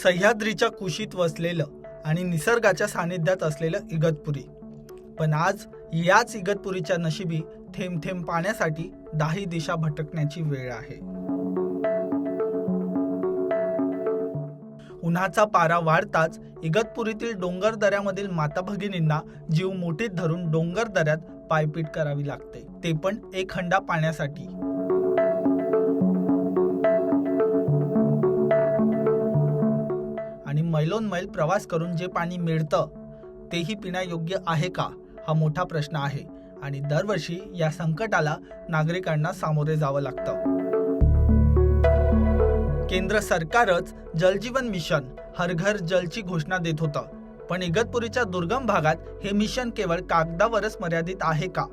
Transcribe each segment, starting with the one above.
सह्याद्रीच्या कुशीत वसलेलं आणि निसर्गाच्या सानिध्यात असलेलं इगतपुरी. पण आज याच इगतपुरीच्या नशिबी थेंब थेंब पाण्यासाठी 10 दिशा भटकण्याची वेळ आहे. उन्हाचा पारा वाढताच इगतपुरीतील डोंगर दऱ्यामधील माता भगिनींना जीव मुठीत धरून डोंगर दऱ्यात पायपीट करावी लागते, ते पण एक हंडा पाण्यासाठी. आणि मैलोनमैल प्रवास करून जे पाणी मिळतं तेही पिण्यायोग्य आहे का, हा मोठा प्रश्न आहे. आणि दरवर्षी या संकटाला नागरिकांना सामोरे जावं लागतं. केंद्र सरकारच जलजीवन मिशन हर घर जलची घोषणा देत होतं, पण इगतपुरीच्या दुर्गम भागात हे मिशन केवळ कागदावरच मर्यादित आहे का?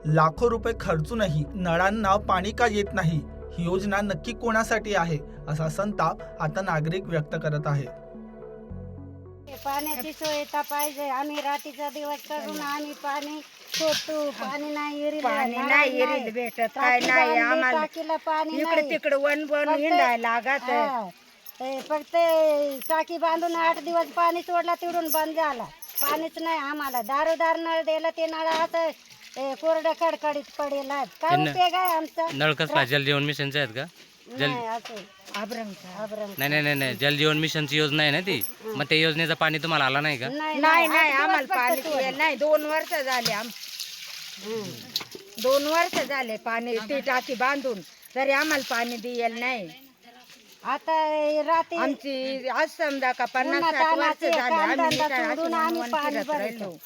लाखो रुपये खर्चूनही नळांना पाणी का येत नाही? ही योजना नक्की कोणासाठी आहे, असा संताप आता नागरिक व्यक्त करत आहे. पाण्याची सोय पाहिजे. आम्ही रात्रीचा दिवस करून आम्ही पाणी शोधतो, पाणी नाही भेटत, काय नाही आम्हाला. टाकीला पाणी इकडे तिकडे वन हिंडायला लागत. फक्त टाकी बांधून 8 दिवस पाणी सोडला, तिकडून बंद झाला. पाणीच नाही आम्हाला. दारोदार नळ दिला, ते नळ असं कोरडं खडखडीत पडेल. काय उपयोग आहे आमचा? नळ कसला जलजीवन मिशनचे आहेत का? नाही, जलजीवन मिशनची योजना आहे ना ती. मग त्या योजनेचं पाणी तुम्हाला आला नाही का? नाही आम्हाला पाणी नाही. 2 वर्ष झाले 2 वर्ष झाले पाणी ती टाकी बांधून, तरी आम्हाला पाणी द्यायला नाही. आता रात्री आमची आज समजा का 50-60 वर्ष झाले आम्ही पाणी भरतो.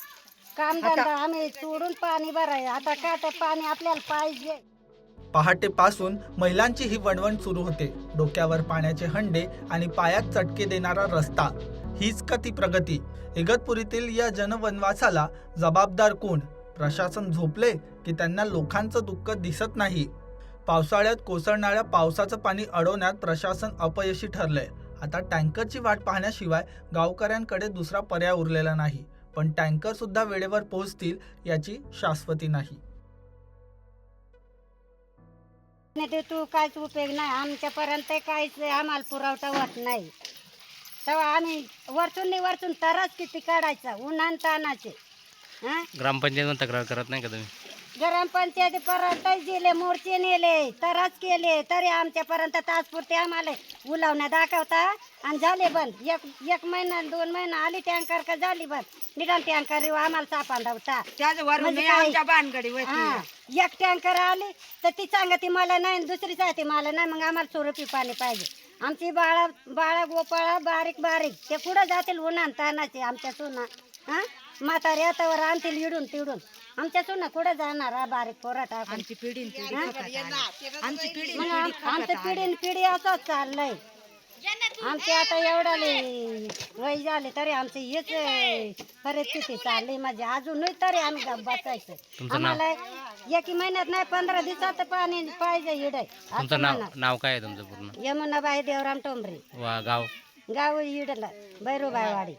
कामधंदा आम्ही सोडून पाणी भराय. आता काय तर पाणी आपल्याला पाहिजे. पहाटेपासून महिलांची ही वणवण सुरू होते. डोक्यावर पाण्याचे हंडे आणि पायात चटके देणारा रस्ता, हीच का ती प्रगती? इगतपुरीतील या जनवनवासाला जबाबदार कोण? प्रशासन झोपले की त्यांना लोकांचं दुःख दिसत नाही? पावसाळ्यात कोसळणाऱ्या पावसाचं पाणी अडवण्यात प्रशासन अपयशी ठरलंय. आता टँकरची वाट पाहण्याशिवाय गावकऱ्यांकडे दुसरा पर्याय उरलेला नाही. पण टँकर सुद्धा वेळेवर पोहोचतील याची शाश्वती नाही. तू काहीच उपयोग नाही आमच्यापर्यंत. काहीच आम्हाला पुरवठा होत नाही. तेव्हा आम्ही वरतून तरच किती काढायचा उन्हान तानाचे. ग्रामपंचायत तक्रार करत नाही का तुम्ही? ग्रामपंचायतीपर्यंत गेले, मोर्चे नेले, तरच केले, तरी आमच्यापर्यंत तात्पुरते आम्हाला उलावण्या दाखवता आणि झाले बंद. एक महिना 2 महिना आली टँकर का झाली बंद. निदान टँकर आम्हाला सापांदा होता. एक टँकर आली तर ती सांगते मला नाही, दुसरी सांगते मला नाही. मग आम्हाला स्वरूपी पाणी पाहिजे. आमची बाळा गोपाळा बारीक ते कुठं जातील उन्हान तानाचे? आमच्या सुना म्हातारे आतावर आणतील इडून तिडून. आमच्या सुना कुठं जाणार? बारीक पोराटा आमची पिढी असंच चाललंय. आमचे आता एवढाले वय झाले तरी आमचे हेच परिस्थिती चालली. म्हणजे अजूनही तरी आम्ही बसायचं. आम्हाला 1 महिन्यात नाही 15 दिवसात पाणी पाहिजे इडे. नाव काय आहे तुमचं पूर्ण? यमुनाबाई देवराम टोंबरे. गाव इडला भैरूबाईवाडी.